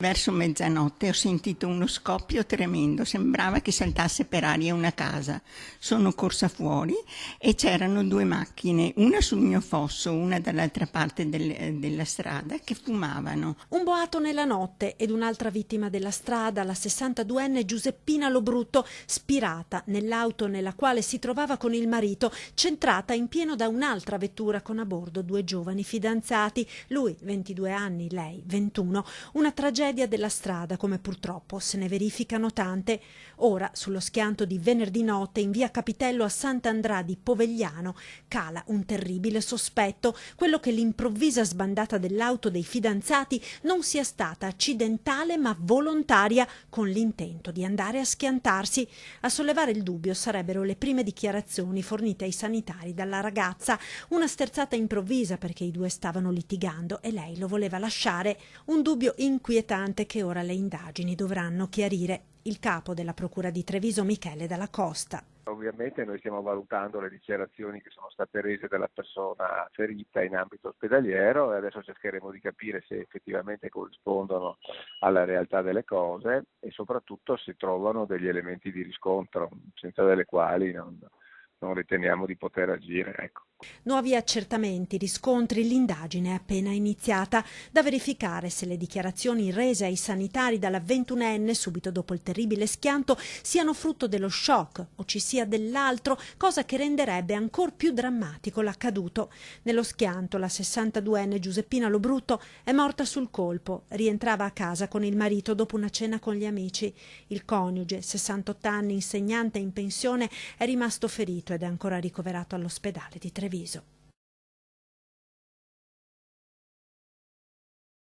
Verso mezzanotte ho sentito uno scoppio tremendo, sembrava che saltasse per aria una casa. Sono corsa fuori e c'erano due macchine, una sul mio fosso, una dall'altra parte della strada, che fumavano. Un boato nella notte ed un'altra vittima della strada, la 62enne Giuseppina Lobrutto, spirata nell'auto nella quale si trovava con il marito, centrata in pieno da un'altra vettura con a bordo due giovani fidanzati, lui 22 anni, lei 21. Una tragedia della strada, come purtroppo se ne verificano tante. Ora, sullo schianto di venerdì notte in via Capitello a Sant'Andrà di Povegliano, cala un terribile sospetto, quello che l'improvvisa sbandata dell'auto dei fidanzati non sia stata accidentale ma volontaria, con l'intento di andare a schiantarsi. A sollevare il dubbio sarebbero le prime dichiarazioni fornite ai sanitari dalla ragazza, una sterzata improvvisa perché i due stavano litigando e lei lo voleva lasciare, un dubbio inquietante che ora le indagini dovranno chiarire. Il capo della Procura di Treviso, Michele Dalla Costa. Ovviamente noi stiamo valutando le dichiarazioni che sono state rese dalla persona ferita in ambito ospedaliero e adesso cercheremo di capire se effettivamente corrispondono alla realtà delle cose e soprattutto se trovano degli elementi di riscontro senza delle quali non riteniamo di poter agire. Ecco. Nuovi accertamenti, riscontri, l'indagine è appena iniziata. Da verificare se le dichiarazioni rese ai sanitari dalla 21enne subito dopo il terribile schianto siano frutto dello shock o ci sia dell'altro, cosa che renderebbe ancor più drammatico l'accaduto. Nello schianto la 62enne Giuseppina Lobrutto è morta sul colpo, rientrava a casa con il marito dopo una cena con gli amici. Il coniuge, 68 anni, insegnante in pensione, è rimasto ferito ed è ancora ricoverato all'ospedale di Treviso.